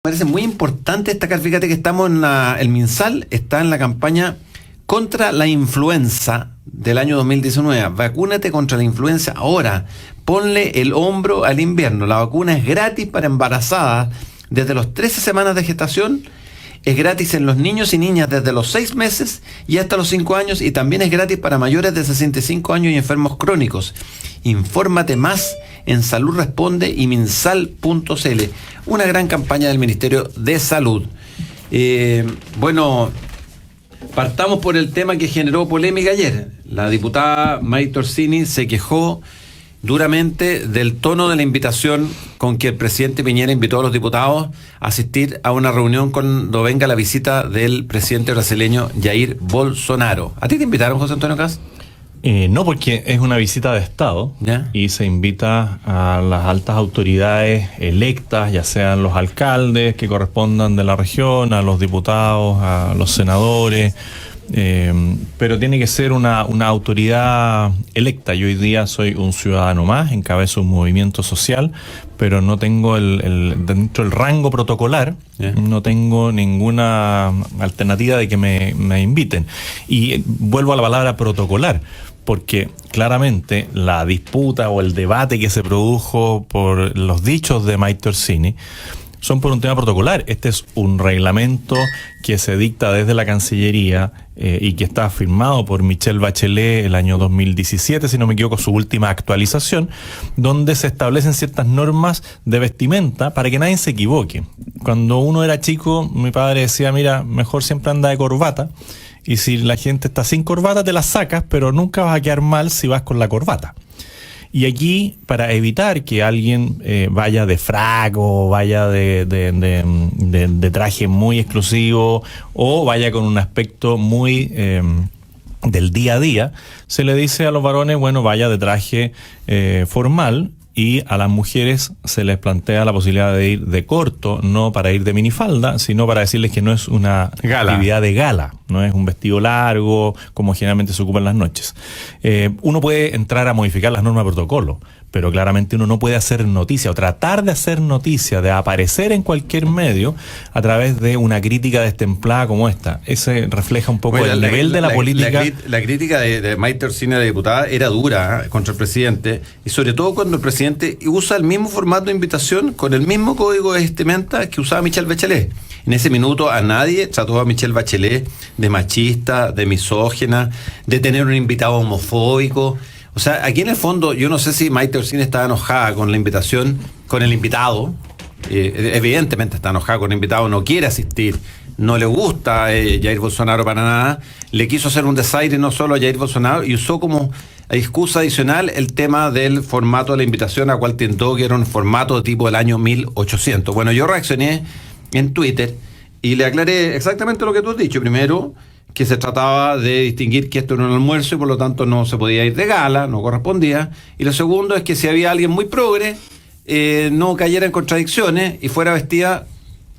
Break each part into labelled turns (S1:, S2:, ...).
S1: parece muy importante destacar, fíjate que estamos el MinSal está en la campaña contra la influenza del año 2019. Vacúnate contra la influenza ahora. Ponle el hombro al invierno. La vacuna es gratis para embarazadas desde los 13 semanas de gestación. Es gratis en los niños y niñas desde los 6 meses y hasta los 5 años, y también es gratis para mayores de 65 años y enfermos crónicos. Infórmate más en Salud Responde y minsal.cl. Una gran campaña del Ministerio de Salud. Bueno, partamos por el tema que generó polémica ayer. La diputada Maite Orsini se quejó duramente del tono de la invitación con que el presidente Piñera invitó a los diputados a asistir a una reunión cuando venga la visita del presidente brasileño Jair Bolsonaro. ¿A ti te invitaron, José Antonio Caz?
S2: No, porque es una visita de Estado.
S1: ¿Ya?
S2: Y se invita a las altas autoridades electas, ya sean los alcaldes que correspondan de la región, a los diputados, a los senadores, pero tiene que ser una autoridad electa. Yo hoy día soy un ciudadano más, encabezo un movimiento social, pero no tengo dentro del rango protocolar, no tengo ninguna alternativa de que me inviten. Y vuelvo a la palabra protocolar, porque claramente la disputa o el debate que se produjo por los dichos de Maite Orsini son por un tema protocolar. Este es un reglamento que se dicta desde la Cancillería y que está firmado por Michelle Bachelet el año 2017, si no me equivoco, su última actualización, donde se establecen ciertas normas de vestimenta para que nadie se equivoque. Cuando uno era chico, mi padre decía, mira, mejor siempre anda de corbata, y si la gente está sin corbata te la sacas, pero nunca vas a quedar mal si vas con la corbata. Y aquí, para evitar que alguien vaya de frac o vaya de traje muy exclusivo o vaya con un aspecto muy del día a día, se le dice a los varones, bueno, vaya de traje formal, y a las mujeres se les plantea la posibilidad de ir de corto, no para ir de minifalda, sino para decirles que no es una actividad de gala, no es un vestido largo como generalmente se ocupa en las noches. Uno puede entrar a modificar las normas de protocolo, pero claramente uno no puede hacer noticia o tratar de hacer noticia, de aparecer en cualquier medio a través de una crítica destemplada como esta. Ese refleja un poco el nivel de la política.
S1: La crítica de Maite Orsini, la diputada, era dura contra el presidente, y sobre todo cuando el presidente usa el mismo formato de invitación con el mismo código de vestimenta que usaba Michelle Bachelet. En ese minuto a nadie trató a Michelle Bachelet de machista, de misógina, de tener un invitado homofóbico. O sea, aquí en el fondo, yo no sé si Maite Orsini estaba enojada con la invitación, con el invitado. Evidentemente está enojada con el invitado, no quiere asistir, no le gusta Jair Bolsonaro para nada. Le quiso hacer un desaire no solo a Jair Bolsonaro y usó como excusa adicional el tema del formato de la invitación, a cual tentó que era un formato de tipo del año 1800. Bueno, yo reaccioné en Twitter y le aclaré exactamente lo que tú has dicho. Primero, que se trataba de distinguir que esto era un almuerzo y por lo tanto no se podía ir de gala, no correspondía. Y lo segundo es que si había alguien muy progre, no cayera en contradicciones y fuera vestida,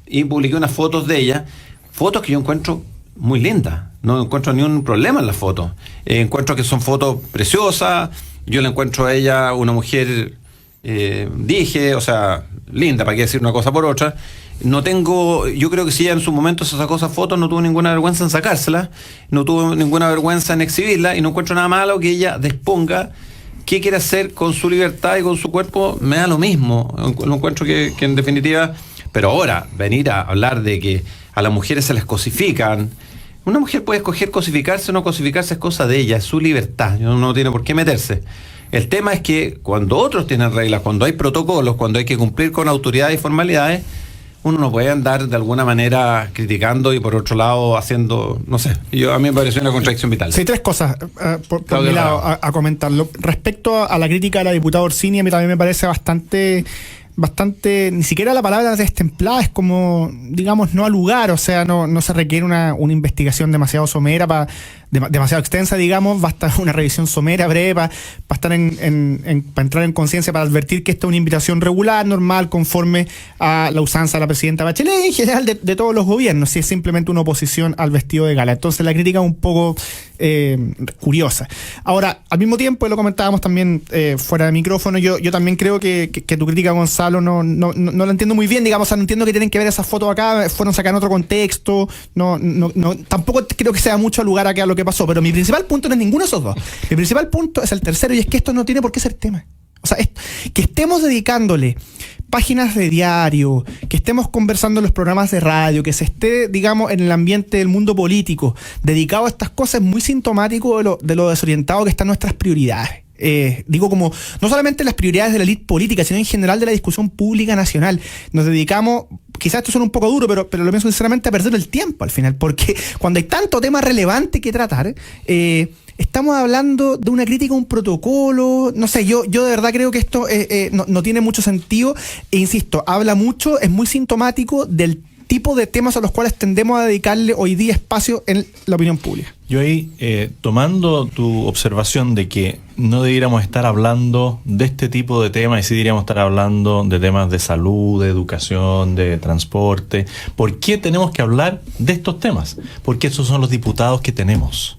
S1: y publiqué unas fotos de ella, fotos que yo encuentro muy lindas, no encuentro ni un problema en las fotos, encuentro que son fotos preciosas, yo le encuentro a ella una mujer, o sea, linda, para qué decir una cosa por otra. Yo creo que si ella en su momento se sacó esas fotos, no tuvo ninguna vergüenza en sacárselas, no tuvo ninguna vergüenza en exhibirlas, y no encuentro nada malo que ella disponga qué quiere hacer con su libertad y con su cuerpo. Me da lo mismo, lo encuentro que en definitiva. Pero ahora, venir a hablar de que a las mujeres se les cosifican, una mujer puede escoger cosificarse o no cosificarse, es cosa de ella, es su libertad, no tiene por qué meterse. El tema es que cuando otros tienen reglas, cuando hay protocolos, cuando hay que cumplir con autoridades y formalidades, uno no puede andar de alguna manera criticando y por otro lado haciendo, no sé, a mí me pareció una contradicción vital.
S3: Sí, tres cosas por mi lado a comentarlo. Respecto a la crítica de la diputada Orsini, a mí también me parece bastante, ni siquiera la palabra destemplada, es como, digamos, no al lugar, o sea, no se requiere una investigación demasiado somera demasiado extensa, digamos. Basta una revisión somera, breve, para estar para entrar en conciencia, para advertir que esta es una invitación regular, normal, conforme a la usanza de la presidenta Bachelet y en general de todos los gobiernos, si es simplemente una oposición al vestido de gala. Entonces la crítica es un poco curiosa. Ahora, al mismo tiempo, y lo comentábamos también fuera de micrófono, yo también creo que tu crítica, Gonzalo, no la entiendo muy bien, digamos. O sea, no entiendo que tienen que ver esas fotos acá, fueron sacadas en otro contexto, tampoco creo que sea mucho lugar acá a lo que pasó, pero mi principal punto no es ninguno de esos dos. Mi principal punto es el tercero, y es que esto no tiene por qué ser tema. O sea, que estemos dedicándole páginas de diario, que estemos conversando en los programas de radio, que se esté, digamos, en el ambiente del mundo político dedicado a estas cosas, es muy sintomático de lo desorientado que están nuestras prioridades. Digo, como no solamente las prioridades de la élite política, sino en general de la discusión pública nacional. Nos dedicamos, quizás esto suena un poco duro, pero lo pienso sinceramente, a perder el tiempo al final, porque cuando hay tanto tema relevante que tratar, estamos hablando de una crítica a un protocolo. No sé, yo de verdad creo que esto no tiene mucho sentido, e insisto, habla mucho, es muy sintomático del tipo de temas a los cuales tendemos a dedicarle hoy día espacio en la opinión pública.
S2: Yo ahí, tomando tu observación de que no debiéramos estar hablando de este tipo de temas, y sí deberíamos estar hablando de temas de salud, de educación, de transporte, ¿por qué tenemos que hablar de estos temas? Porque esos son los diputados que tenemos.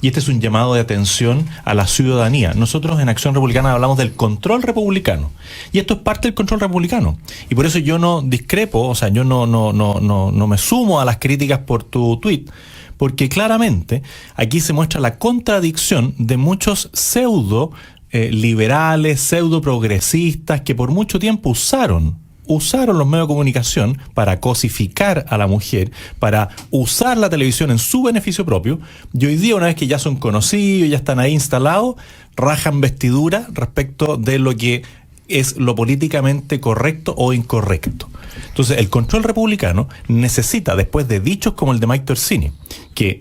S2: Y este es un llamado de atención a la ciudadanía. Nosotros en Acción Republicana hablamos del control republicano, y esto es parte del control republicano, y por eso yo no discrepo, o sea, yo no me sumo a las críticas por tu tuit, porque claramente aquí se muestra la contradicción de muchos pseudo liberales, pseudo progresistas, que por mucho tiempo usaron los medios de comunicación para cosificar a la mujer, para usar la televisión en su beneficio propio, y hoy día, una vez que ya son conocidos, ya están ahí instalados, rajan vestidura respecto de lo que es lo políticamente correcto o incorrecto. Entonces, el control republicano necesita, después de dichos como el de Mike Torsini, que,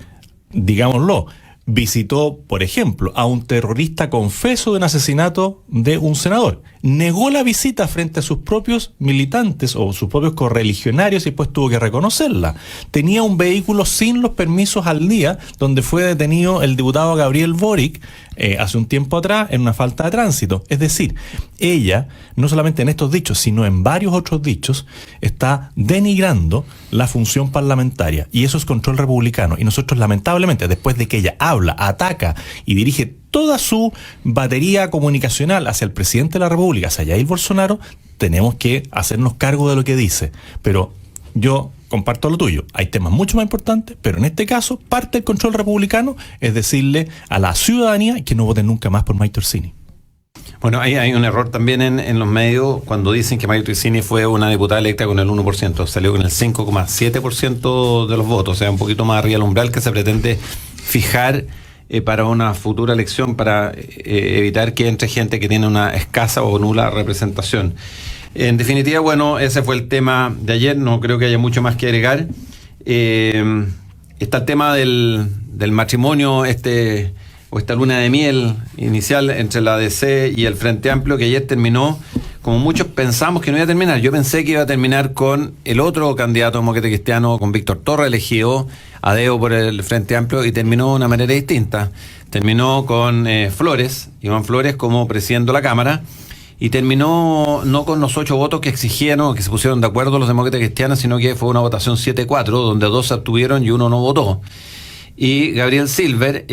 S2: digámoslo, visitó, por ejemplo, a un terrorista confeso de un asesinato de un senador. Negó la visita frente a sus propios militantes o sus propios correligionarios, y pues tuvo que reconocerla. Tenía un vehículo sin los permisos al día, donde fue detenido el diputado Gabriel Boric hace un tiempo atrás en una falta de tránsito. Es decir, ella, no solamente en estos dichos, sino en varios otros dichos, está denigrando la función parlamentaria, y eso es control republicano. Y nosotros, lamentablemente, después de que ella habla, ataca y dirige toda su batería comunicacional hacia el presidente de la República, hacia Jair Bolsonaro, tenemos que hacernos cargo de lo que dice. Pero yo comparto lo tuyo, hay temas mucho más importantes, pero en este caso, parte del control republicano es decirle a la ciudadanía que no voten nunca más por Mike Torsini.
S1: Bueno, hay un error también en los medios cuando dicen que Mike Torsini fue una diputada electa con el 1%, salió con el 5,7% de los votos, o sea, un poquito más arriba del umbral que se pretende fijar para una futura elección, para evitar que entre gente que tiene una escasa o nula representación. En definitiva, bueno, ese fue el tema de ayer, no creo que haya mucho más que agregar. Está el tema del matrimonio, o esta luna de miel inicial entre la DC y el Frente Amplio, que ayer terminó como muchos pensamos que no iba a terminar. Yo pensé que iba a terminar con el otro candidato demócrata cristiano, con Víctor Torres, elegido a dedo por el Frente Amplio, y terminó de una manera distinta. Terminó con Iván Flores como presidente de la Cámara, y terminó no con los 8 votos que exigieron, que se pusieron de acuerdo los demócratas cristianos, sino que fue una votación 7-4, donde 2 se abstuvieron y 1 no votó. Y Gabriel Silver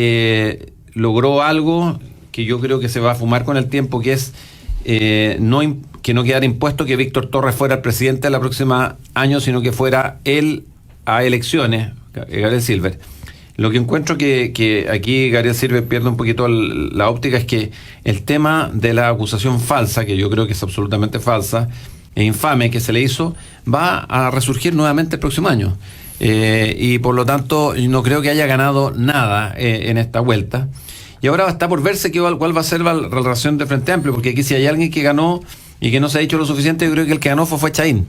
S1: logró algo que yo creo que se va a fumar con el tiempo, que es que no quedara impuesto que Víctor Torres fuera el presidente del próximo año, sino que fuera él a elecciones, Gabriel Silver. Lo que encuentro que aquí Gabriel Silver pierde un poquito la óptica es que el tema de la acusación falsa, que yo creo que es absolutamente falsa e infame, que se le hizo, va a resurgir nuevamente el próximo año. Y por lo tanto no creo que haya ganado nada en esta vuelta. Y ahora está por verse cuál va a ser la relación de Frente Amplio, porque aquí si hay alguien que ganó y que no se ha dicho lo suficiente, yo creo que el que ganó fue Chaín.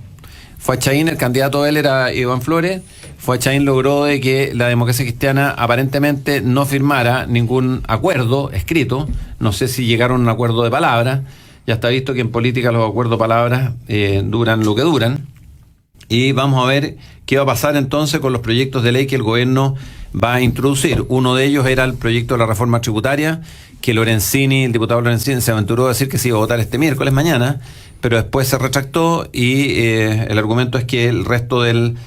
S1: Fue Chaín, el candidato de él era Iván Flores. Chaín logró de que la democracia cristiana aparentemente no firmara ningún acuerdo escrito. No sé si llegaron a un acuerdo de palabra. Ya está visto que en política los acuerdos de palabras duran lo que duran. Y vamos a ver qué va a pasar entonces con los proyectos de ley que el gobierno va a introducir. Uno de ellos era el proyecto de la reforma tributaria, que el diputado Lorenzini, se aventuró a decir que se iba a votar este miércoles, mañana, pero después se retractó y el argumento es que el resto del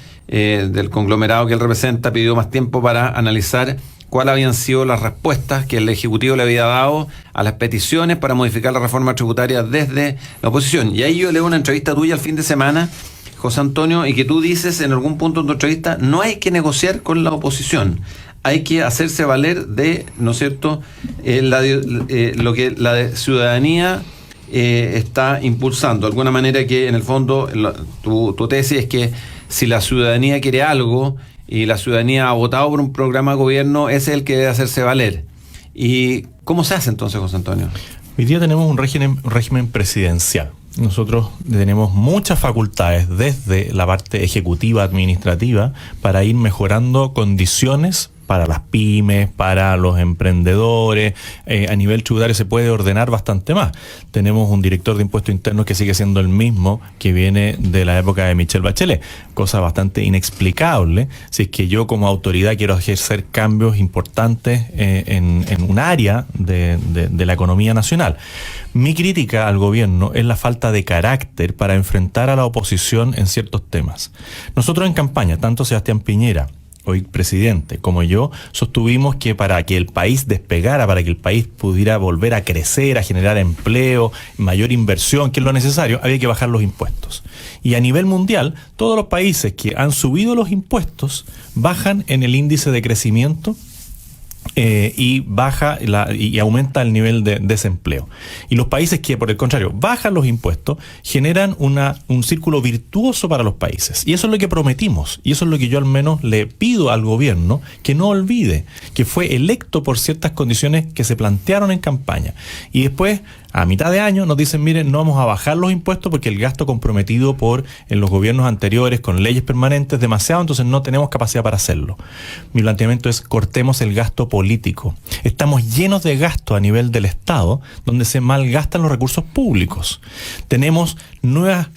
S1: conglomerado que él representa pidió más tiempo para analizar cuáles habían sido las respuestas que el Ejecutivo le había dado a las peticiones para modificar la reforma tributaria desde la oposición. Y ahí yo leo una entrevista tuya el fin de semana, José Antonio, y que tú dices en algún punto en tu entrevista: no hay que negociar con la oposición, hay que hacerse valer de, ¿no es cierto?, lo que la ciudadanía está impulsando. De alguna manera que en el fondo tu tesis es que si la ciudadanía quiere algo y la ciudadanía ha votado por un programa de gobierno, ese es el que debe hacerse valer. ¿Y cómo se hace entonces, José Antonio?
S2: Hoy día tenemos un régimen presidencial. Nosotros tenemos muchas facultades desde la parte ejecutiva, administrativa, para ir mejorando condiciones para las pymes, para los emprendedores. A nivel tributario se puede ordenar bastante más. Tenemos un director de impuestos internos que sigue siendo el mismo que viene de la época de Michelle Bachelet, cosa bastante inexplicable si es que yo como autoridad quiero ejercer cambios importantes en un área de la economía nacional. Mi crítica al gobierno es la falta de carácter para enfrentar a la oposición en ciertos temas. Nosotros en campaña, tanto Sebastián Piñera, hoy presidente, como yo, sostuvimos que para que el país despegara, para que el país pudiera volver a crecer, a generar empleo, mayor inversión, que es lo necesario, había que bajar los impuestos. Y a nivel mundial, todos los países que han subido los impuestos bajan en el índice de crecimiento y aumenta el nivel de desempleo. Y los países que, por el contrario, bajan los impuestos, generan un círculo virtuoso para los países. Y eso es lo que prometimos. Y eso es lo que yo al menos le pido al gobierno que no olvide, que fue electo por ciertas condiciones que se plantearon en campaña. Y después, a mitad de año, nos dicen: miren, no vamos a bajar los impuestos porque el gasto comprometido en los gobiernos anteriores con leyes permanentes es demasiado, entonces no tenemos capacidad para hacerlo. Mi planteamiento es: cortemos el gasto político. Estamos llenos de gasto a nivel del Estado, donde se malgastan los recursos públicos. Tenemos nuevas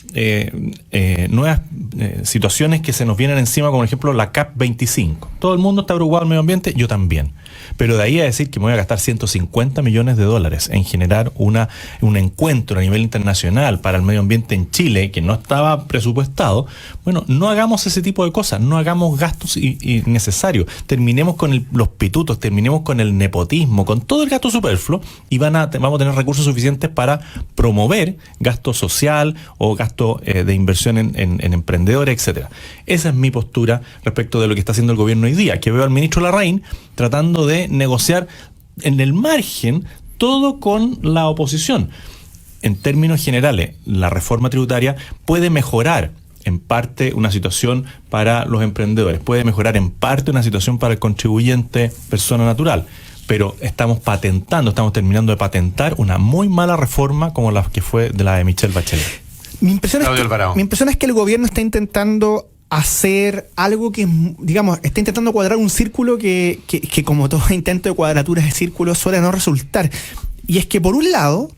S2: situaciones que se nos vienen encima, como por ejemplo la CAP 25. Todo el mundo está preocupado del medio ambiente, yo también. Pero de ahí a decir que me voy a gastar $150 millones en generar un encuentro a nivel internacional para el medio ambiente en Chile, que no estaba presupuestado, bueno, no hagamos ese tipo de cosas, no hagamos gastos innecesarios, terminemos con los pitutos, terminemos con el nepotismo, con todo el gasto superfluo, y vamos a tener recursos suficientes para promover gasto social o gasto de inversión en emprendedores, etcétera. Esa es mi postura respecto de lo que está haciendo el gobierno hoy día, que veo al ministro Larraín tratando de negociar en el margen todo con la oposición. En términos generales, la reforma tributaria puede mejorar en parte una situación para los emprendedores, puede mejorar en parte una situación para el contribuyente persona natural, pero estamos terminando de patentar una muy mala reforma como la que fue de la de Michelle Bachelet.
S3: Mi impresión es que el gobierno está intentando hacer algo que, digamos, está intentando cuadrar un círculo que como todo intento de cuadratura de círculo suele no resultar. Y es que, por un lado,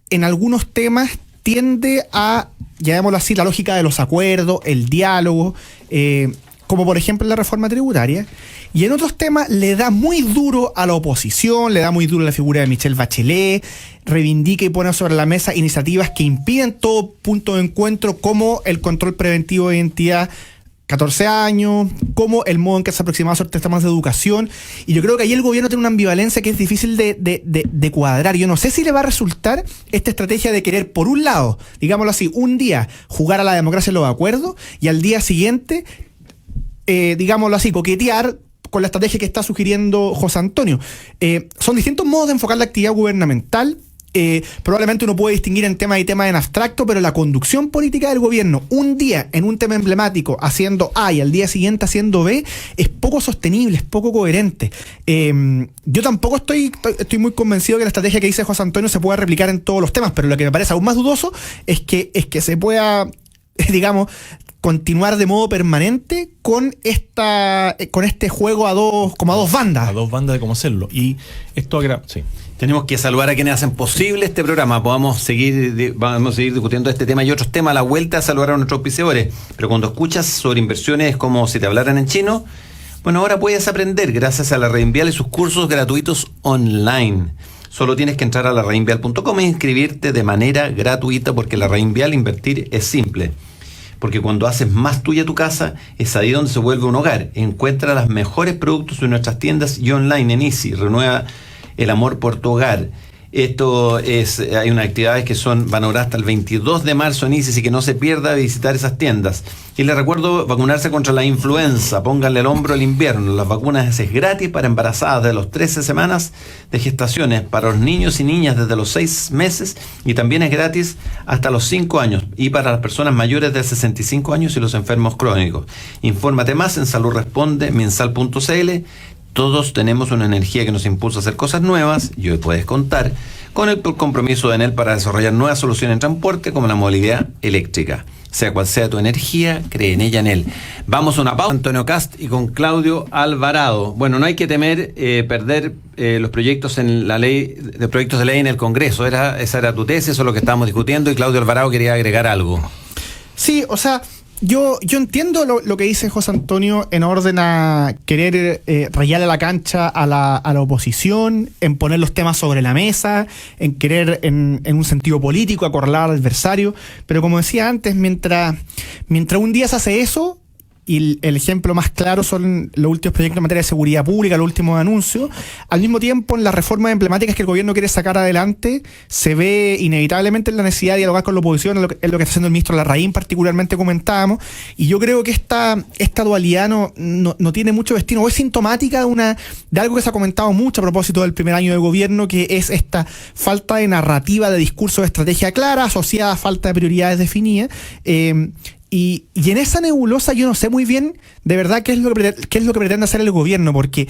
S3: en algunos temas tiende a, llamémoslo así, la lógica de los acuerdos, el diálogo, como por ejemplo la reforma tributaria, y en otros temas le da muy duro a la oposición, le da muy duro a la figura de Michelle Bachelet, reivindica y pone sobre la mesa iniciativas que impiden todo punto de encuentro, como el control preventivo de identidad 14 años, como el modo en que se aproximaba a ciertos temas de educación. Y yo creo que ahí el gobierno tiene una ambivalencia que es difícil de cuadrar. Yo no sé si le va a resultar esta estrategia de querer, por un lado, digámoslo así, un día jugar a la democracia en los acuerdos y al día siguiente, digámoslo así, coquetear con la estrategia que está sugiriendo José Antonio. Son distintos modos de enfocar la actividad gubernamental. Probablemente uno puede distinguir en tema y tema en abstracto, pero la conducción política del gobierno, un día en un tema emblemático haciendo A y al día siguiente haciendo B, es poco sostenible, es poco coherente. Yo tampoco estoy muy convencido que la estrategia que dice José Antonio se pueda replicar en todos los temas, pero lo que me parece aún más dudoso es que se pueda, digamos, continuar de modo permanente con este juego a dos bandas.
S2: A dos bandas de cómo hacerlo. Y esto sí.
S1: Tenemos que saludar a quienes hacen posible este programa. Vamos a seguir discutiendo este tema y otros temas a la vuelta, a saludar a nuestros auspiciadores. Pero cuando escuchas sobre inversiones es como si te hablaran en chino. Bueno, ahora puedes aprender gracias a la Reinvial y sus cursos gratuitos online. Solo tienes que entrar a la reinvial.com e inscribirte de manera gratuita, porque la Reinvial invertir es simple. Porque cuando haces más tuya tu casa, es ahí donde se vuelve un hogar. Encuentra los mejores productos en nuestras tiendas y online en Easy. Renueva el amor por tu hogar. Hay unas actividades que van a durar hasta el 22 de marzo en Easy, así que no se pierda visitar esas tiendas. Y les recuerdo vacunarse contra la influenza. Pónganle el hombro al invierno. Las vacunas es gratis para embarazadas de los 13 semanas de gestaciones, para los niños y niñas desde los 6 meses, y también es gratis hasta los 5 años, y para las personas mayores de 65 años y los enfermos crónicos. Infórmate más en saludresponde.mensal.cl. Todos tenemos una energía que nos impulsa a hacer cosas nuevas, y hoy puedes contar con el compromiso de Enel para desarrollar nuevas soluciones en transporte como la movilidad eléctrica. Sea cual sea tu energía, cree en ella, en él. Vamos a una pausa. Antonio Cast y con Claudio Alvarado. Bueno, no hay que temer perder los proyectos en la ley, de proyectos de ley en el Congreso. Esa era tu tesis, eso es lo que estábamos discutiendo, y Claudio Alvarado quería agregar algo.
S3: Sí, o sea, yo entiendo lo que dice José Antonio en orden a querer rayarle la cancha a la oposición, en poner los temas sobre la mesa, en querer en un sentido político acorralar al adversario, pero como decía antes, mientras un día se hace eso, y el ejemplo más claro son los últimos proyectos en materia de seguridad pública, los últimos anuncios. Al mismo tiempo, en las reformas emblemáticas que el gobierno quiere sacar adelante, se ve inevitablemente la necesidad de dialogar con la oposición, es lo que está haciendo el ministro Larraín, particularmente comentábamos, y yo creo que esta dualidad no tiene mucho destino, o es sintomática de algo que se ha comentado mucho a propósito del primer año de gobierno, que es esta falta de narrativa, de discurso, de estrategia clara, asociada a falta de prioridades definidas. Y en esa nebulosa yo no sé muy bien de verdad qué es lo que pretende hacer el gobierno, porque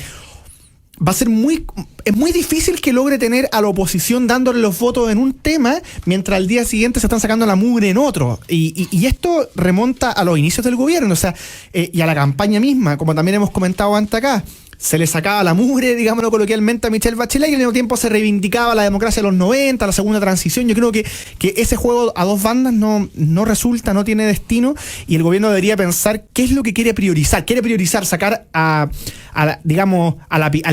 S3: es muy difícil que logre tener a la oposición dándole los votos en un tema, mientras al día siguiente se están sacando la mugre en otro. Y esto remonta a los inicios del gobierno, o sea, y a la campaña misma, como también hemos comentado antes acá. Se le sacaba la mugre, digámoslo coloquialmente, a Michelle Bachelet, y al mismo tiempo se reivindicaba la democracia de los 90, la segunda transición. Yo creo que ese juego a dos bandas no resulta, no tiene destino, y el gobierno debería pensar qué es lo que quiere priorizar. ¿Quiere priorizar sacar al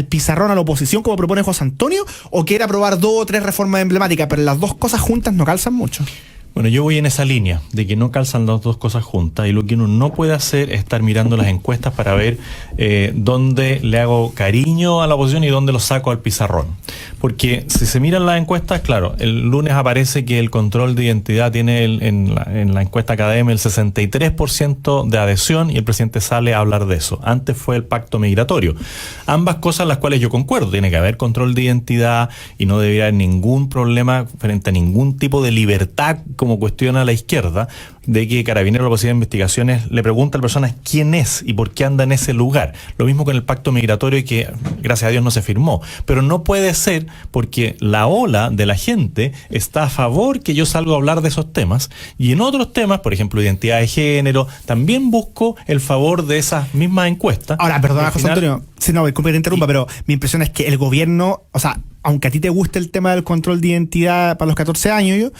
S3: pizarrón a la oposición, como propone José Antonio, o quiere aprobar 2 o 3 reformas emblemáticas? Pero las dos cosas juntas no calzan mucho.
S2: Bueno, yo voy en esa línea de que no calzan las dos cosas juntas, y lo que uno no puede hacer es estar mirando las encuestas para ver dónde le hago cariño a la oposición y dónde lo saco al pizarrón. Porque si se miran las encuestas, claro, el lunes aparece que el control de identidad tiene en la encuesta Academia el 63% de adhesión, y el presidente sale a hablar de eso. Antes fue el pacto migratorio. Ambas cosas las cuales yo concuerdo. Tiene que haber control de identidad y no debería haber ningún problema frente a ningún tipo de libertad, como cuestiona la izquierda, de que Carabineros, la Policía de Investigaciones, le pregunta a las personas quién es y por qué anda en ese lugar. Lo mismo con el pacto migratorio, que gracias a Dios no se firmó. Pero no puede ser, porque la ola de la gente está a favor que yo salga a hablar de esos temas, y en otros temas, por ejemplo, identidad de género, también busco el favor de esas mismas encuestas.
S3: Ahora, perdona, José Antonio, si no, disculpe que te interrumpa, pero mi impresión es que el gobierno, o sea, aunque a ti te guste el tema del control de identidad para los 14 años,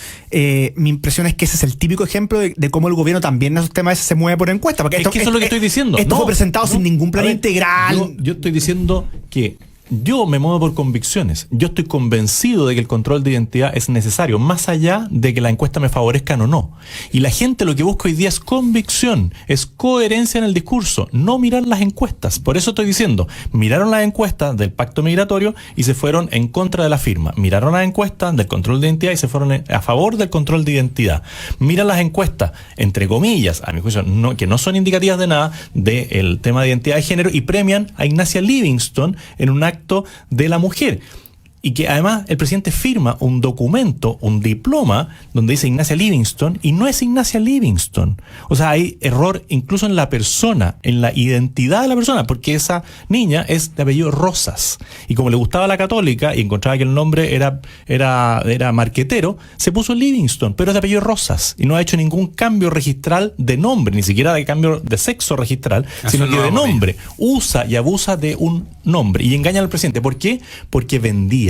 S3: mi impresión es que ese es el típico ejemplo de cómo el gobierno también en esos temas se mueve por encuesta. Porque
S2: eso es lo que estoy diciendo.
S3: Esto fue presentado sin ningún plan integral.
S2: Yo estoy diciendo que yo me muevo por convicciones. Yo estoy convencido de que el control de identidad es necesario, más allá de que la encuesta me favorezcan o no. Y la gente lo que busca hoy día es convicción, es coherencia en el discurso, no mirar las encuestas. Por eso estoy diciendo, miraron las encuestas del pacto migratorio y se fueron en contra de la firma. Miraron las encuestas del control de identidad y se fueron a favor del control de identidad. Miran las encuestas, entre comillas, a mi juicio, que no son indicativas de nada, del tema de identidad de género, y premian a Ignacia Livingston en un acto de la mujer. Y que además el presidente firma un documento, un diploma, donde dice Ignacia Livingston, y no es Ignacia Livingston. O sea, hay error incluso en la persona, en la identidad de la persona, porque esa niña es de apellido Rosas. Y como le gustaba la Católica y encontraba que el nombre era marquetero, se puso Livingston, pero es de apellido Rosas. Y no ha hecho ningún cambio registral de nombre, ni siquiera de cambio de sexo registral, sino que de nombre. Usa y abusa de un nombre y engaña al presidente. ¿Por qué? Porque vendía.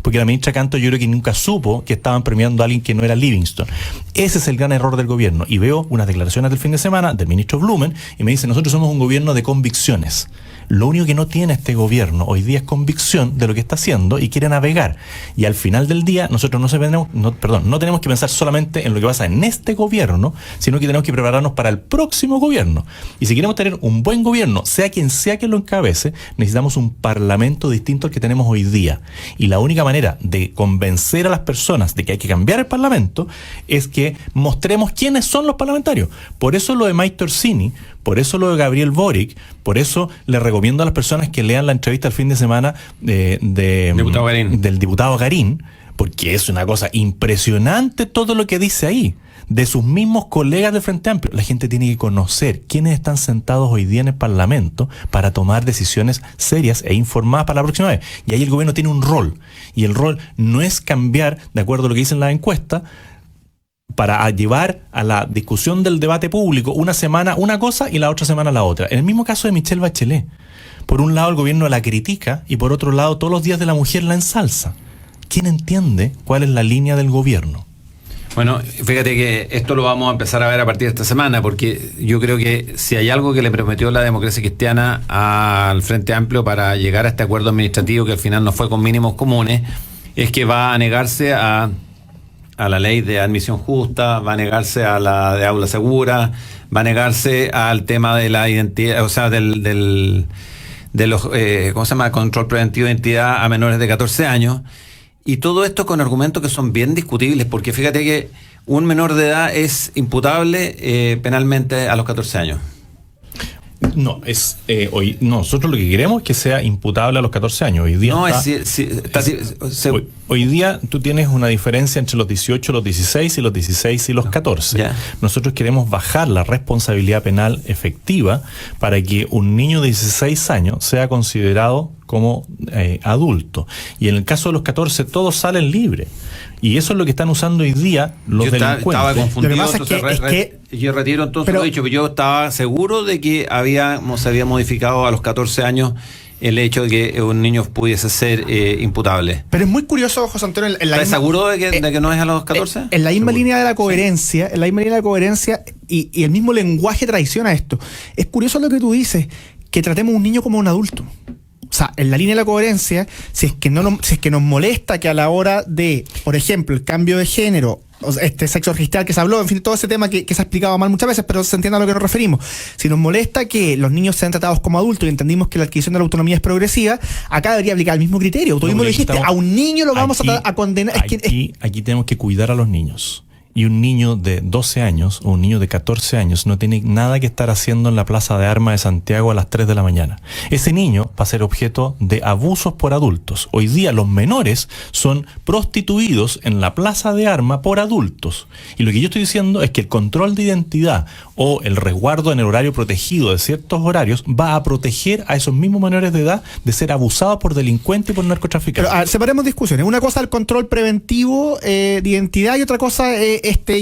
S2: porque la ministra Canto yo creo que nunca supo que estaban premiando a alguien que no era Livingston. Ese es el gran error del gobierno. Y veo unas declaraciones del fin de semana del ministro Blumen y me dice, nosotros somos un gobierno de convicciones. Lo único que no tiene este gobierno hoy día es convicción de lo que está haciendo y quiere navegar. Y al final del día nosotros no tenemos que pensar solamente en lo que pasa en este gobierno, sino que tenemos que prepararnos para el próximo gobierno. Y si queremos tener un buen gobierno, sea quien lo encabece, necesitamos un parlamento distinto al que tenemos hoy día. Y la única manera de convencer a las personas de que hay que cambiar el parlamento es que mostremos quiénes son los parlamentarios. Por eso lo de Mike Torsini, por eso lo de Gabriel Boric, por eso le recomiendo a las personas que lean la entrevista el fin de semana del diputado Garín, porque es una cosa impresionante todo lo que dice ahí, de sus mismos colegas del Frente Amplio. La gente tiene que conocer quiénes están sentados hoy día en el Parlamento para tomar decisiones serias e informadas para la próxima vez. Y ahí el gobierno tiene un rol, y el rol no es cambiar, de acuerdo a lo que dicen las encuestas, para llevar a la discusión del debate público una semana una cosa y la otra semana la otra. En el mismo caso de Michelle Bachelet. Por un lado el gobierno la critica y por otro lado todos los días de la mujer la ensalza. ¿Quién entiende cuál es la línea del gobierno?
S1: Bueno, fíjate que esto lo vamos a empezar a ver a partir de esta semana, porque yo creo que si hay algo que le prometió la democracia cristiana al Frente Amplio para llegar a este acuerdo administrativo que al final no fue con mínimos comunes, es que va a negarse a la ley de admisión justa, va a negarse a la de aula segura, va a negarse al tema de la identidad, o sea, de los, ¿cómo se llama? Control preventivo de identidad a menores de 14 años. Y todo esto con argumentos que son bien discutibles, porque fíjate que un menor de edad es imputable penalmente a los 14 años.
S2: No, nosotros lo que queremos es que sea imputable a los 14 años. Hoy día hoy día tú tienes una diferencia entre los 18, los 16 y los 16 y los 14. Yeah. Nosotros queremos bajar la responsabilidad penal efectiva para que un niño de 16 años sea considerado como adulto. Y en el caso de los 14 todos salen libres. Y eso es lo que están usando hoy día los delincuentes.
S1: Estaba confundido, yo retiro entonces lo dicho, pero yo estaba seguro de que se había modificado a los 14 años el hecho de que un niño pudiese ser imputable.
S3: Pero es muy curioso, José Antonio.
S1: ¿Estás seguro de que no es a los 14?
S3: En la misma línea de la coherencia, y el mismo lenguaje traiciona esto. Es curioso lo que tú dices, que tratemos a un niño como un adulto. O sea, en la línea de la coherencia, si es que nos molesta que a la hora de, por ejemplo, el cambio de género, sexo registral que se habló, en fin, todo ese tema que se ha explicado mal muchas veces, pero se entiende a lo que nos referimos. Si nos molesta que los niños sean tratados como adultos y entendimos que la adquisición de la autonomía es progresiva, acá debería aplicar el mismo criterio. Tú mismo lo dijiste, a un niño lo vamos a condenar.
S2: Aquí tenemos que cuidar a los niños. Y un niño de 12 años o un niño de 14 años no tiene nada que estar haciendo en la Plaza de Armas de Santiago a las 3 de la mañana. Ese niño va a ser objeto de abusos por adultos. Hoy día los menores son prostituidos en la Plaza de Armas por adultos. Y lo que yo estoy diciendo es que el control de identidad o el resguardo en el horario protegido de ciertos horarios va a proteger a esos mismos menores de edad de ser abusados por delincuentes y por narcotraficantes.
S3: Pero separemos discusiones. Una cosa es el control preventivo de identidad y otra cosa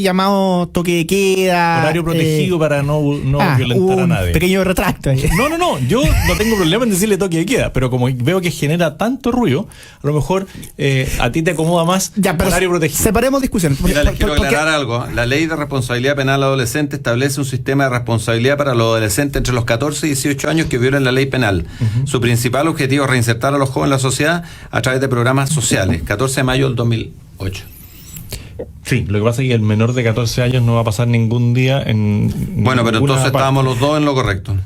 S3: llamado toque de queda.
S2: Horario protegido para no violentar a nadie.
S3: Pequeño retracto ahí.
S2: No. Yo no tengo problema en decirle toque de queda, pero como veo que genera tanto ruido, a lo mejor a ti te acomoda más horario protegido.
S3: Separemos discusiones.
S1: Mira, les quiero aclarar algo. La ley de responsabilidad penal adolescente establece un sistema de responsabilidad para los adolescentes entre los 14 y 18 años que violen la ley penal. Uh-huh. Su principal objetivo es reinsertar a los jóvenes en la sociedad a través de programas sociales. 14 de mayo del 2008.
S2: Sí, lo que pasa es que el menor de 14 años no va a pasar ningún día en...
S1: Bueno, pero entonces estábamos los dos en lo correcto.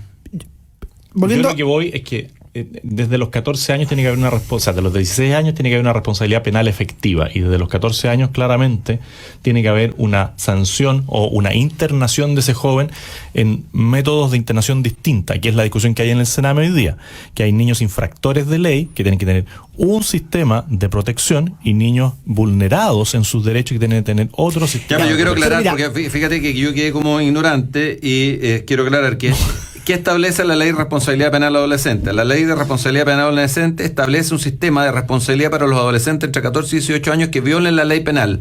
S2: Yo lo que voy es que desde los 14 años tiene que haber una responsabilidad, de los 16 años tiene que haber una responsabilidad penal efectiva, y desde los 14 años claramente tiene que haber una sanción o una internación de ese joven en métodos de internación distinta, que es la discusión que hay en el Sename hoy día, que hay niños infractores de ley que tienen que tener un sistema de protección y niños vulnerados en sus derechos que tienen que tener otro sistema.
S1: Ya, yo quiero aclarar, porque fíjate que yo quedé como ignorante y quiero aclarar que ¿qué establece la ley de responsabilidad penal adolescente? La ley de responsabilidad penal adolescente establece un sistema de responsabilidad para los adolescentes entre 14 y 18 años que violen la ley penal.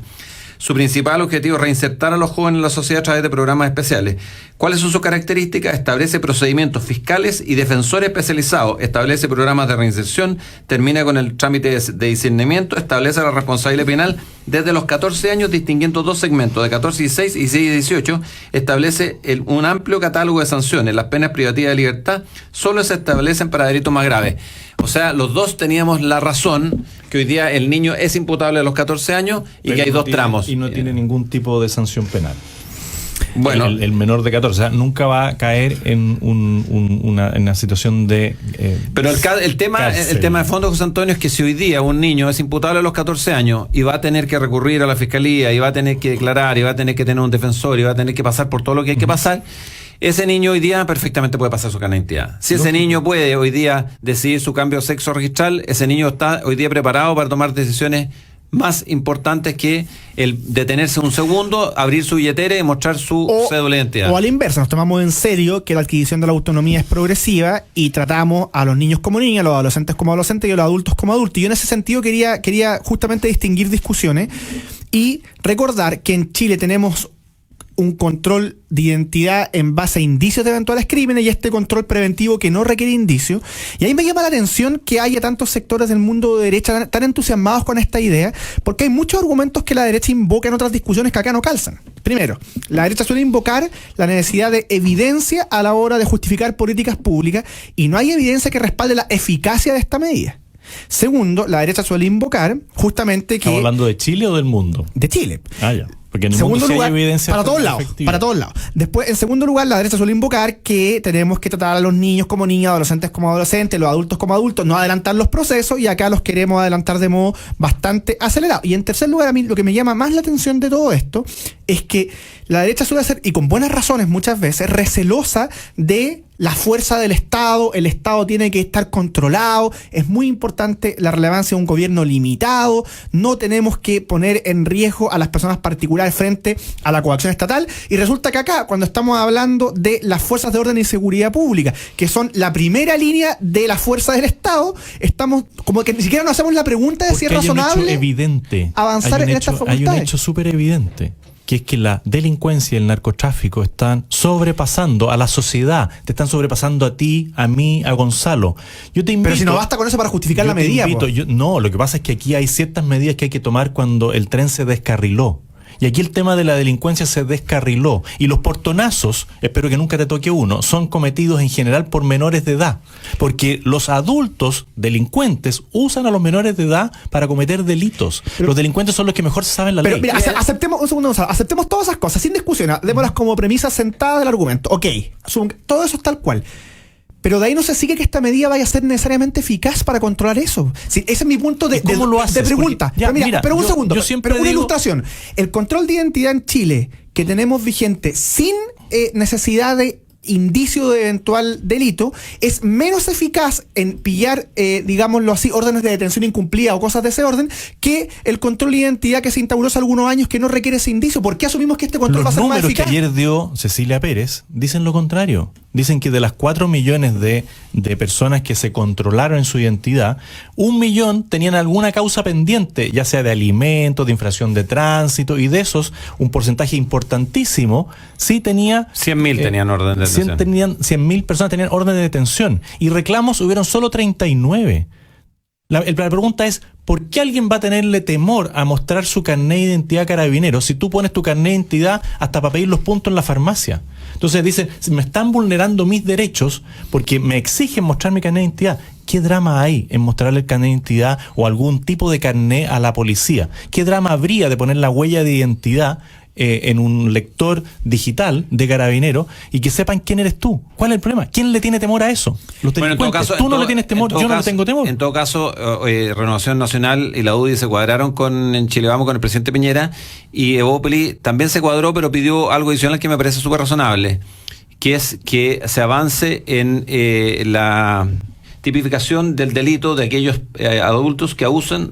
S1: Su principal objetivo es reinsertar a los jóvenes en la sociedad a través de programas especiales. ¿Cuáles son sus características? Establece procedimientos fiscales y defensores especializados, establece programas de reinserción, termina con el trámite de discernimiento, establece la responsabilidad penal desde los 14 años, distinguiendo dos segmentos, de 14 y 16 y 16 y 18, establece un amplio catálogo de sanciones. Las penas privativas de libertad solo se establecen para delitos más graves. O sea, los dos teníamos la razón, que hoy día el niño es imputable a los 14 años y
S2: pero
S1: que hay
S2: no
S1: dos tramos.
S2: Y no tiene ningún tipo de sanción penal.
S1: Bueno,
S2: el menor de 14, o sea, nunca va a caer en una situación de
S1: pero el tema de fondo, José Antonio, es que si hoy día un niño es imputable a los 14 años y va a tener que recurrir a la fiscalía y va a tener que declarar y va a tener que tener un defensor y va a tener que pasar por todo lo que hay que pasar, ese niño hoy día perfectamente puede pasar su carnet de identidad. Si ese niño puede hoy día decidir su cambio de sexo registral, ese niño está hoy día preparado para tomar decisiones más importantes que el detenerse un segundo, abrir su billetera y mostrar su cédula de identidad.
S3: O a la inversa, nos tomamos en serio que la adquisición de la autonomía es progresiva y tratamos a los niños como niñas, a los adolescentes como adolescentes y a los adultos como adultos. Y yo en ese sentido quería justamente distinguir discusiones y recordar que en Chile tenemos un control de identidad en base a indicios de eventuales crímenes y este control preventivo que no requiere indicios. Y ahí me llama la atención que haya tantos sectores del mundo de derecha tan entusiasmados con esta idea, porque hay muchos argumentos que la derecha invoca en otras discusiones que acá no calzan. Primero, la derecha suele invocar la necesidad de evidencia a la hora de justificar políticas públicas y no hay evidencia que respalde la eficacia de esta medida. Segundo, la derecha suele invocar justamente que...
S2: ¿Estamos hablando de Chile o del mundo?
S3: De Chile.
S2: Ah, ya. Porque en el
S3: segundo
S2: mundo
S3: lugar,
S2: sí hay evidencia
S3: para todos lados. Después, en segundo lugar, la derecha suele invocar que tenemos que tratar a los niños como niñas, adolescentes como adolescentes, los adultos como adultos, no adelantar los procesos, y acá los queremos adelantar de modo bastante acelerado. Y en tercer lugar, a mí lo que me llama más la atención de todo esto es que la derecha suele ser, y con buenas razones muchas veces, recelosa de la fuerza del Estado. El Estado tiene que estar controlado, es muy importante la relevancia de un gobierno limitado, no tenemos que poner en riesgo a las personas particulares frente a la coacción estatal. Y resulta que acá, cuando estamos hablando de las fuerzas de orden y seguridad pública, que son la primera línea de la fuerza del Estado, estamos como que ni siquiera nos hacemos la pregunta de si es razonable avanzar en estas facultades.
S2: Hay un hecho súper evidente, que es que la delincuencia y el narcotráfico están sobrepasando a la sociedad, te están sobrepasando a ti, a mí, a Gonzalo. Yo te invito,
S3: pero si no basta con eso para justificar la medida.
S2: No, lo que pasa es que aquí hay ciertas medidas que hay que tomar cuando el tren se descarriló. Y aquí el tema de la delincuencia se descarriló. Y los portonazos, espero que nunca te toque uno, son cometidos en general por menores de edad. Porque los adultos delincuentes usan a los menores de edad para cometer delitos. Pero los delincuentes son los que mejor saben la ley.
S3: Mira, aceptemos todas esas cosas, sin discusión, démoslas como premisas sentadas del argumento. Ok, todo eso es tal cual. Pero de ahí no se sigue que esta medida vaya a ser necesariamente eficaz para controlar eso. Sí, ese es mi punto de pregunta. Pero un segundo, una ilustración. El control de identidad en Chile que tenemos vigente sin necesidad de indicio de eventual delito es menos eficaz en pillar, digámoslo así, órdenes de detención incumplida o cosas de ese orden, que el control de identidad que se instauró hace algunos años que no requiere ese indicio. ¿Por qué asumimos que este control va a ser más eficaz?
S2: Los números que ayer dio Cecilia Pérez dicen lo contrario. Dicen que de las 4 millones de personas que se controlaron en su identidad, 1 millón tenían alguna causa pendiente, ya sea de alimentos, de infracción de tránsito, y de esos, un porcentaje importantísimo sí tenía...
S1: 100.000 tenían orden de detención.
S2: 100.000 personas tenían orden de detención. Y reclamos hubieron solo 39. La pregunta es, ¿por qué alguien va a tenerle temor a mostrar su carnet de identidad a Carabineros si tú pones tu carnet de identidad hasta para pedir los puntos en la farmacia? Entonces dicen, me están vulnerando mis derechos porque me exigen mostrar mi carnet de identidad. ¿Qué drama hay en mostrarle el carnet de identidad o algún tipo de carnet a la policía? ¿Qué drama habría de poner la huella de identidad en un lector digital de Carabineros y que sepan quién eres tú? ¿Cuál es el problema? ¿Quién le tiene temor a eso? Los delincuentes. Tú no le tienes temor, yo no le tengo temor.
S1: En todo caso, Renovación Nacional y la UDI se cuadraron en Chile Vamos con el presidente Piñera, y Evópoli también se cuadró, pero pidió algo adicional que me parece súper razonable, que es que se avance en tipificación del delito de aquellos adultos que usan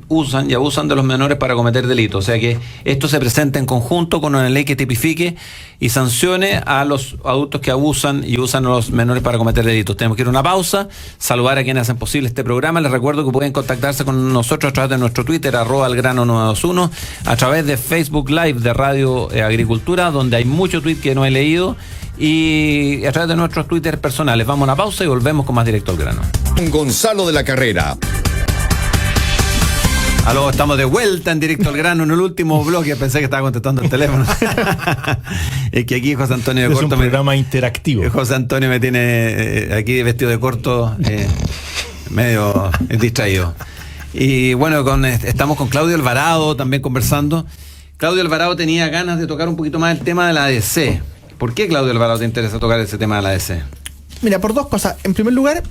S1: y abusan de los menores para cometer delitos. O sea que esto se presenta en conjunto con una ley que tipifique y sancione a los adultos que abusan y usan a los menores para cometer delitos. Tenemos que ir a una pausa, saludar a quienes hacen posible este programa. Les recuerdo que pueden contactarse con nosotros a través de nuestro Twitter, @elgrano921, a través de Facebook Live de Radio Agricultura, donde hay mucho tweet que no he leído, y a través de nuestros Twitter personales. Vamos a una pausa y volvemos con más Directo al Grano.
S4: Gonzalo de la Carrera.
S1: Aló, estamos de vuelta en Directo al Grano en el último bloque. Pensé que estaba contestando el teléfono. Es que aquí José Antonio de
S2: es
S1: Corto
S2: un programa interactivo.
S1: José Antonio me tiene aquí vestido de corto, medio distraído. Y bueno, estamos con Claudio Alvarado también conversando. Claudio Alvarado tenía ganas de tocar un poquito más el tema de la ADC. ¿Por qué, Claudio Alvarado, te interesa tocar ese tema de la ADC?
S3: Mira, por dos cosas. En primer lugar,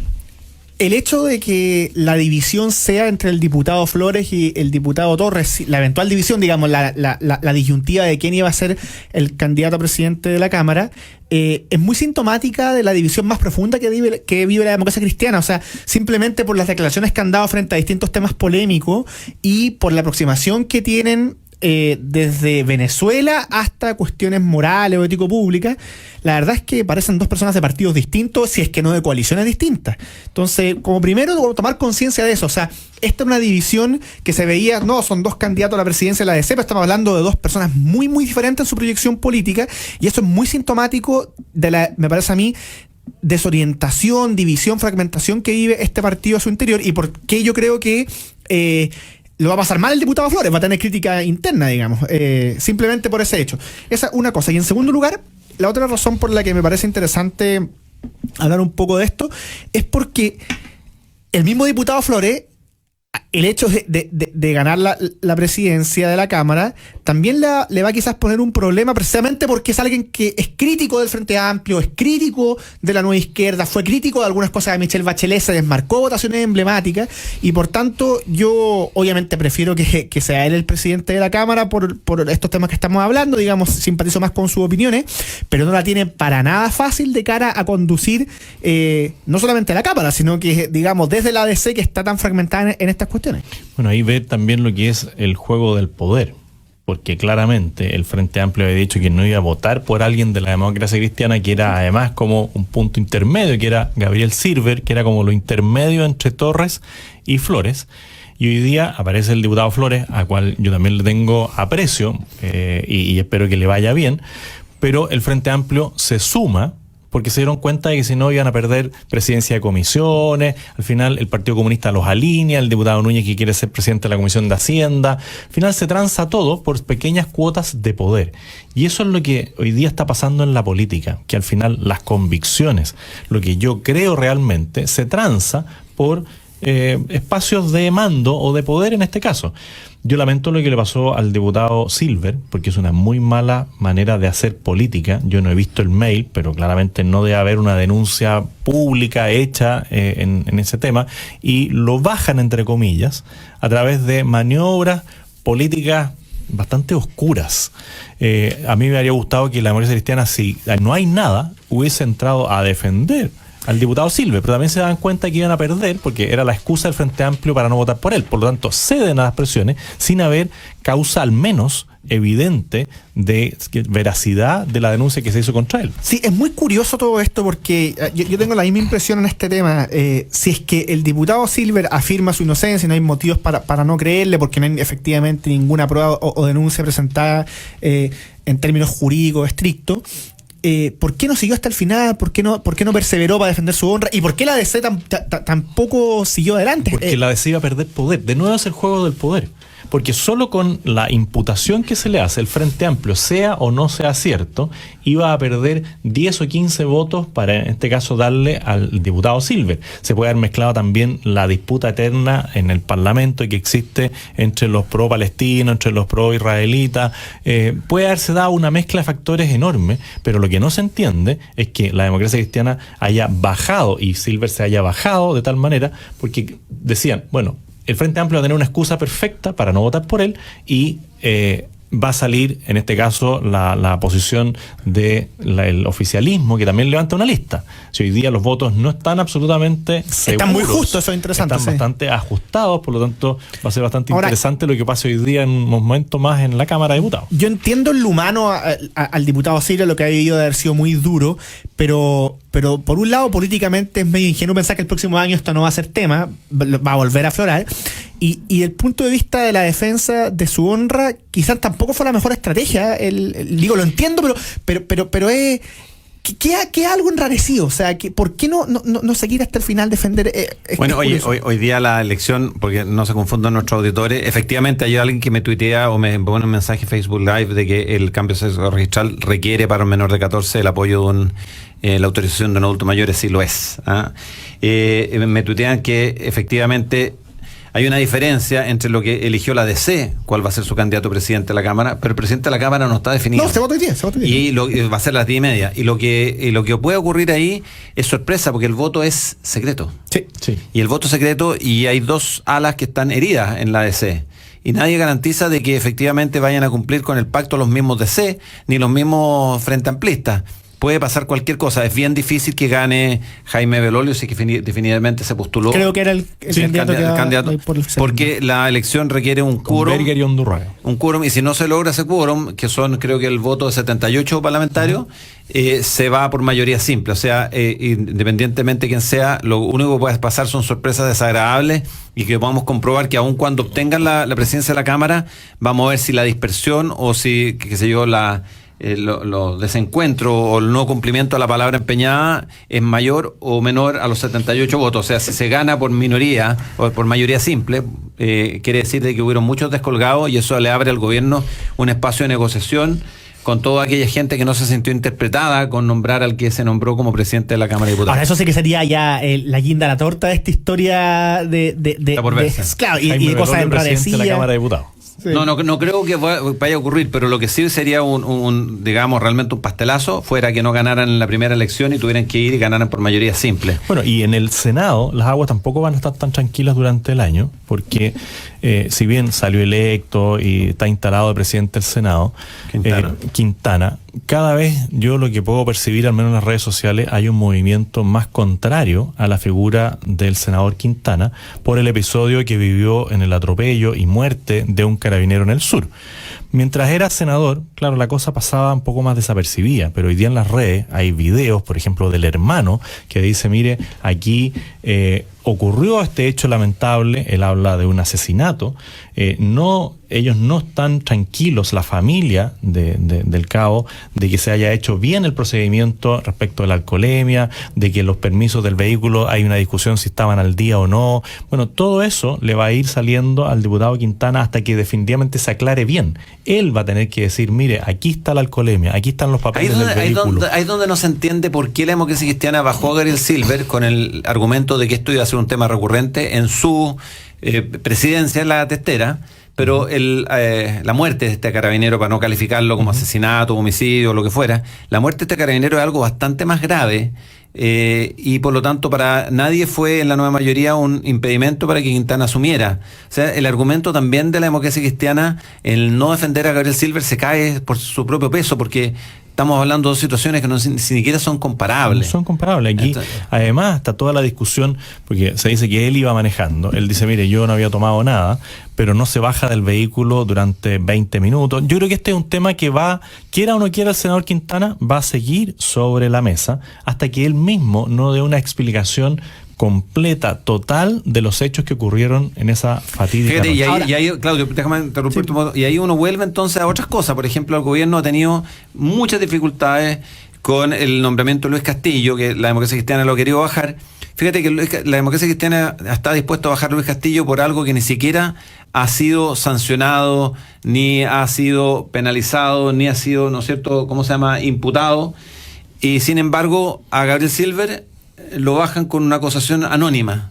S3: el hecho de que la división sea entre el diputado Flores y el diputado Torres, la eventual división, digamos, la disyuntiva de quién iba a ser el candidato a presidente de la Cámara, es muy sintomática de la división más profunda que vive la democracia cristiana. O sea, simplemente por las declaraciones que han dado frente a distintos temas polémicos y por la aproximación que tienen desde Venezuela hasta cuestiones morales o ético-públicas. La verdad es que parecen dos personas de partidos distintos, si es que no de coaliciones distintas. Entonces, como primero, tomar conciencia de eso. O sea, esta es una división que se veía, no, son dos candidatos a la presidencia de la ADC, pero estamos hablando de dos personas muy, muy diferentes en su proyección política, y eso es muy sintomático de me parece a mí, desorientación, división, fragmentación que vive este partido a su interior, y por qué yo creo que lo va a pasar mal el diputado Flores, va a tener crítica interna, digamos, simplemente por ese hecho. Esa es una cosa. Y en segundo lugar, la otra razón por la que me parece interesante hablar un poco de esto es porque el mismo diputado Flores, el hecho de ganar la presidencia de la Cámara, también le va a quizás poner un problema, precisamente porque es alguien que es crítico del Frente Amplio, es crítico de la nueva izquierda, fue crítico de algunas cosas de Michelle Bachelet, se desmarcó votaciones emblemáticas, y por tanto yo obviamente prefiero que sea él el presidente de la Cámara por estos temas que estamos hablando, digamos, simpatizo más con sus opiniones, pero no la tiene para nada fácil de cara a conducir no solamente a la Cámara, sino que, digamos, desde la ADC, que está tan fragmentada en estas cuestiones.
S2: Bueno, ahí ve también lo que es el juego del poder, porque claramente el Frente Amplio había dicho que no iba a votar por alguien de la democracia cristiana, que era además como un punto intermedio, que era Gabriel Silver, que era como lo intermedio entre Torres y Flores. Y hoy día aparece el diputado Flores, a cual yo también le tengo aprecio y espero que le vaya bien, pero el Frente Amplio se suma porque se dieron cuenta de que si no iban a perder presidencia de comisiones. Al final el Partido Comunista los alinea, el diputado Núñez, que quiere ser presidente de la Comisión de Hacienda. Al final se tranza todo por pequeñas cuotas de poder. Y eso es lo que hoy día está pasando en la política, que al final las convicciones, lo que yo creo realmente, se tranza por espacios de mando o de poder en este caso. Yo lamento lo que le pasó al diputado Silver, porque es una muy mala manera de hacer política. Yo no he visto el mail, pero claramente no debe haber una denuncia pública hecha en ese tema, y lo bajan, entre comillas, a través de maniobras políticas bastante oscuras. A mí me habría gustado que la democracia cristiana, si no hay nada, hubiese entrado a defender al diputado Silver, pero también se dan cuenta que iban a perder porque era la excusa del Frente Amplio para no votar por él. Por lo tanto, ceden a las presiones sin haber causa al menos evidente de veracidad de la denuncia que se hizo contra él.
S3: Sí, es muy curioso todo esto porque yo tengo la misma impresión en este tema. Si es que el diputado Silver afirma su inocencia, no hay motivos para no creerle, porque no hay efectivamente ninguna prueba o denuncia presentada en términos jurídicos estrictos. ¿Por qué no siguió hasta el final? ¿Por qué no perseveró para defender su honra? ¿Y por qué la ADC tampoco siguió adelante?
S2: Porque la ADC iba a perder poder. De nuevo es el juego del poder. Porque solo con la imputación que se le hace al Frente Amplio, sea o no sea cierto, iba a perder 10 o 15 votos para, en este caso, darle al diputado Silver. Se puede haber mezclado también la disputa eterna en el Parlamento que existe entre los pro-palestinos, entre los pro-israelitas. Puede haberse dado una mezcla de factores enorme, pero lo que no se entiende es que la democracia cristiana haya bajado y Silver se haya bajado de tal manera, porque decían, bueno, el Frente Amplio va a tener una excusa perfecta para no votar por él y va a salir, en este caso, la posición del oficialismo, que también levanta una lista. Si hoy día los votos no están absolutamente seguros,
S3: están muy justos, eso es interesante.
S2: Están bastante ajustados, por lo tanto va a ser bastante
S3: Ahora,
S2: interesante lo que pase hoy día en un momento más en la Cámara de Diputados.
S3: Yo entiendo en lo humano al diputado Silva, lo que ha debido de haber sido muy duro, pero por un lado políticamente es medio ingenuo pensar que el próximo año esto no va a ser tema, va a volver a aflorar. Y desde el punto de vista de la defensa de su honra, quizás tampoco fue la mejor estrategia. Digo, lo entiendo, pero es que algo enrarecido. O sea, ¿por qué no seguir hasta el final defender?
S1: Bueno, hoy día la elección, porque no se confundan nuestros auditores, efectivamente hay alguien que me tuitea o me pone un mensaje en Facebook Live de que el cambio de sexo registral requiere para un menor de 14 el apoyo de la autorización de un adulto mayor, sí lo es. Me tuitean que efectivamente hay una diferencia entre lo que eligió la DC, cuál va a ser su candidato presidente de la Cámara, pero el presidente de la Cámara no está definido.
S3: No, se vota hoy día.
S1: Y va a ser a las 10:30. Y lo que puede ocurrir ahí es sorpresa, porque el voto es secreto.
S3: Sí.
S1: Y el voto secreto, y hay 2 alas que están heridas en la DC. Y nadie garantiza de que efectivamente vayan a cumplir con el pacto los mismos DC, ni los mismos Frente Amplistas. Puede pasar cualquier cosa. Es bien difícil que gane Jaime Belolio, si que definitivamente se postuló.
S3: Creo que era el candidato
S1: por el porque la elección requiere un quórum.
S2: Berger y Undurraga.
S1: Un quórum, y si no se logra ese quórum, que son creo que el voto de 78 parlamentarios, se va por mayoría simple. O sea, independientemente de quién sea, lo único que puede pasar son sorpresas desagradables y que podamos comprobar que aun cuando obtengan la presidencia de la Cámara, vamos a ver si la dispersión o si, qué sé yo, los desencuentros o el no cumplimiento a la palabra empeñada es mayor o menor a los 78 votos. O sea, si se gana por minoría o por mayoría simple, quiere decir de que hubieron muchos descolgados, y eso le abre al gobierno un espacio de negociación con toda aquella gente que no se sintió interpretada con nombrar al que se nombró como presidente de la Cámara de Diputados.
S3: Ahora, eso sí que sería ya la guinda a la torta de esta historia
S1: Está por verse.
S3: Claro, y de cosas
S2: presidente de la Cámara de Diputados.
S3: Sí.
S1: No creo que vaya a ocurrir, pero lo que sí sería digamos, realmente un pastelazo, fuera que no ganaran en la primera elección y tuvieran que ir y ganaran por mayoría simple.
S2: Bueno, y en el Senado las aguas tampoco van a estar tan tranquilas durante el año, porque si bien salió electo y está instalado de presidente del Senado, Quintana, cada vez yo lo que puedo percibir, al menos en las redes sociales, hay un movimiento más contrario a la figura del senador Quintana por el episodio que vivió en el atropello y muerte de un carabinero en el sur. Mientras era senador, claro, la cosa pasaba un poco más desapercibida, pero hoy día en las redes hay videos, por ejemplo, del hermano que dice, mire, aquí ocurrió este hecho lamentable, él habla de un asesinato, ellos no están tranquilos, la familia del cabo, de que se haya hecho bien el procedimiento respecto de la alcoholemia, de que los permisos del vehículo hay una discusión si estaban al día o no. Bueno, todo eso le va a ir saliendo al diputado Quintana hasta que definitivamente se aclare bien. Él va a tener que decir, mire, aquí está la alcoholemia, aquí están los papeles del vehículo.
S1: Ahí es donde no se entiende por qué la democracia cristiana bajó a Gabriel Silver con el argumento de que esto iba a ser un tema recurrente en su presidencia en la testera. Pero la muerte de este carabinero, para no calificarlo como asesinato, homicidio o lo que fuera, la muerte de este carabinero es algo bastante más grave, y por lo tanto para nadie fue en la nueva mayoría un impedimento para que Quintana asumiera. O sea, el argumento también de la democracia cristiana, el no defender a Gabriel Silver, se cae por su propio peso, porque estamos hablando de dos situaciones que ni siquiera son comparables.
S2: No son comparables. Aquí, además, está toda la discusión, porque se dice que él iba manejando. Él dice, mire, yo no había tomado nada, pero no se baja del vehículo durante 20 minutos. Yo creo que este es un tema que va, quiera o no quiera el senador Quintana, va a seguir sobre la mesa hasta que él mismo no dé una explicación completa, total, de los hechos que ocurrieron en esa fatídica noche.
S1: Y ahí, Claudio, déjame interrumpir tu modo. Y ahí uno vuelve entonces a otras cosas. Por ejemplo, el gobierno ha tenido muchas dificultades con el nombramiento de Luis Castillo, que la democracia cristiana lo ha querido bajar. Fíjate que la democracia cristiana está dispuesta a bajar a Luis Castillo por algo que ni siquiera ha sido sancionado, ni ha sido penalizado, ni ha sido, ¿no es cierto?, ¿cómo se llama?, imputado. Y sin embargo, a Gabriel Silver lo bajan con una acusación anónima.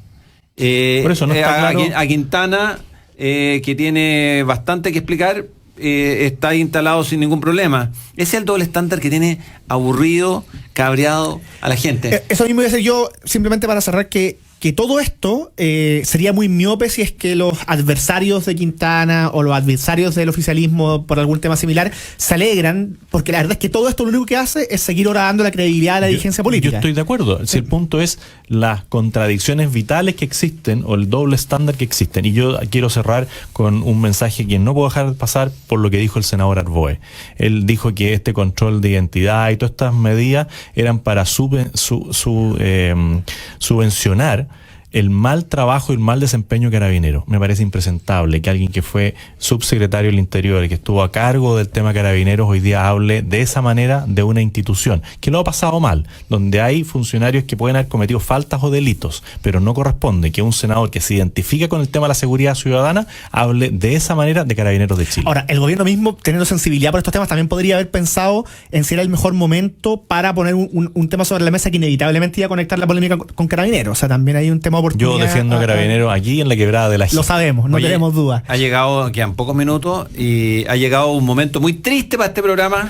S2: Por eso no está claro.
S1: A Quintana, que tiene bastante que explicar, está instalado sin ningún problema. Ese es el doble estándar que tiene aburrido, cabreado a la gente.
S3: Eso mismo voy a decir yo, simplemente para cerrar, que que todo esto sería muy miope si es que los adversarios de Quintana o los adversarios del oficialismo por algún tema similar se alegran, porque la verdad es que todo esto lo único que hace es seguir horadando la credibilidad de la dirigencia política.
S2: Yo estoy de acuerdo. Si el punto es las contradicciones vitales que existen o el doble estándar que existen. Y yo quiero cerrar con un mensaje que no puedo dejar pasar por lo que dijo el senador Arboe. Él dijo que este control de identidad y todas estas medidas eran para subvencionar el mal trabajo y el mal desempeño carabinero. Me parece impresentable que alguien que fue subsecretario del Interior y que estuvo a cargo del tema carabineros hoy día hable de esa manera de una institución que lo ha pasado mal, donde hay funcionarios que pueden haber cometido faltas o delitos, pero no corresponde que un senador que se identifica con el tema de la seguridad ciudadana hable de esa manera de Carabineros de Chile.
S3: Ahora, el gobierno mismo, teniendo sensibilidad por estos temas, también podría haber pensado en si era el mejor momento para poner un tema sobre la mesa que inevitablemente iba a conectar la polémica con Carabineros. O sea, también hay un tema.
S2: Yo defiendo a Carabineros aquí en la quebrada de la G.
S3: Lo sabemos, no tenemos dudas.
S1: Ha llegado, quedan pocos minutos, y ha llegado un momento muy triste para este programa.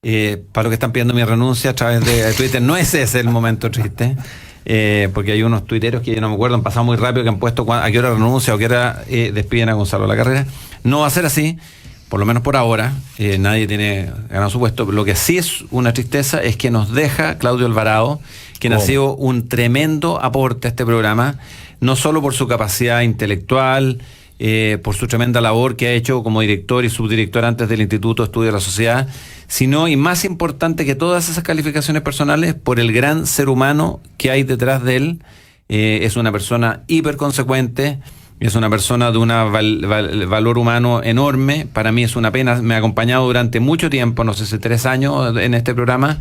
S1: Para los que están pidiendo mi renuncia a través de Twitter, no es ese el momento triste. Porque hay unos tuiteros que yo no me acuerdo, han pasado muy rápido, que han puesto a qué hora renuncia o a qué hora despiden a Gonzalo La Carrera. No va a ser así, por lo menos por ahora. Nadie tiene ganado su puesto. Lo que sí es una tristeza es que nos deja Claudio Alvarado, quien ha sido un tremendo aporte a este programa, no solo por su capacidad intelectual, por su tremenda labor que ha hecho como director y subdirector antes del Instituto de Estudio de la Sociedad, sino, y más importante que todas esas calificaciones personales, por el gran ser humano que hay detrás de él. Es una persona hiperconsecuente, es una persona de un valor humano enorme. Para mí es una pena, me ha acompañado durante mucho tiempo, no sé si 3 años en este programa.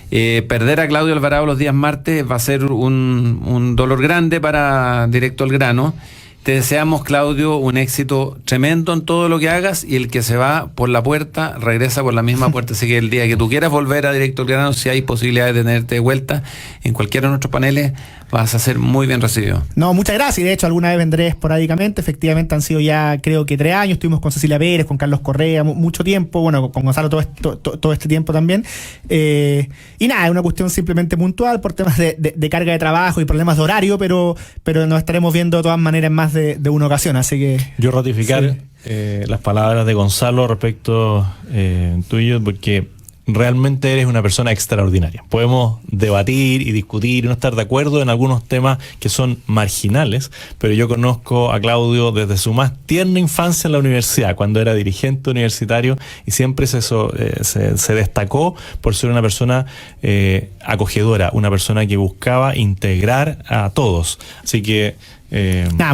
S1: Perder a Claudio Alvarado los días martes va a ser un dolor grande para Directo al Grano. Te deseamos, Claudio, un éxito tremendo en todo lo que hagas, y el que se va por la puerta regresa por la misma puerta. Así que el día que tú quieras volver a Directo al Grano, si hay posibilidad de tenerte de vuelta en cualquiera de nuestros paneles, vas a ser muy bien recibido.
S3: No, muchas gracias. Y de hecho, alguna vez vendré esporádicamente. Efectivamente, han sido ya, creo que 3 años. Estuvimos con Cecilia Pérez, con Carlos Correa, mucho tiempo. Bueno, con Gonzalo todo este tiempo también. Y nada, es una cuestión simplemente puntual por temas de carga de trabajo y problemas de horario, pero nos estaremos viendo de todas maneras en más de una ocasión. Así que
S2: yo ratificar las palabras de Gonzalo respecto tuyo, porque realmente eres una persona extraordinaria. Podemos debatir y discutir y no estar de acuerdo en algunos temas que son marginales, pero yo conozco a Claudio desde su más tierna infancia en la universidad, cuando era dirigente universitario, y siempre se destacó por ser una persona acogedora, una persona que buscaba integrar a todos. Así que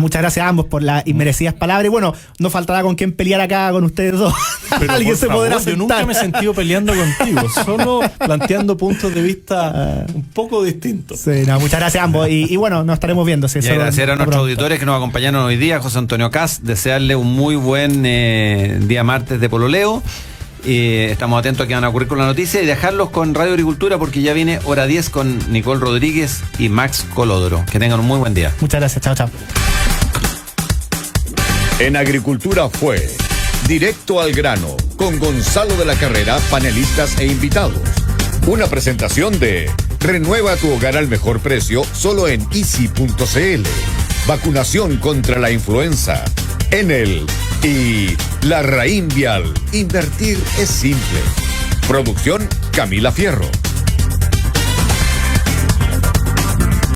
S3: muchas gracias a ambos por las inmerecidas palabras. Y bueno, no faltará con quién pelear acá con ustedes dos.
S2: Pero alguien se podrá sentar. Yo nunca me he sentido peleando contigo, solo planteando puntos de vista un poco distintos.
S3: Sí, muchas gracias a ambos. Y bueno, nos estaremos viendo.
S1: Y agradecer a nuestros auditores que nos acompañaron hoy día. José Antonio Cas, desearle un muy buen día martes de pololeo. Estamos atentos a que van a ocurrir con la noticia, y dejarlos con Radio Agricultura, porque ya viene Hora 10 con Nicole Rodríguez y Max Colodro. Que tengan un muy buen día.
S3: Muchas gracias, chao.
S4: En Agricultura fue Directo al Grano con Gonzalo de la Carrera, panelistas e invitados. Una presentación de Renueva tu hogar al mejor precio solo en easy.cl. Vacunación contra la influenza. Enel y La Raín Vial. Invertir es simple. Producción Camila Fierro.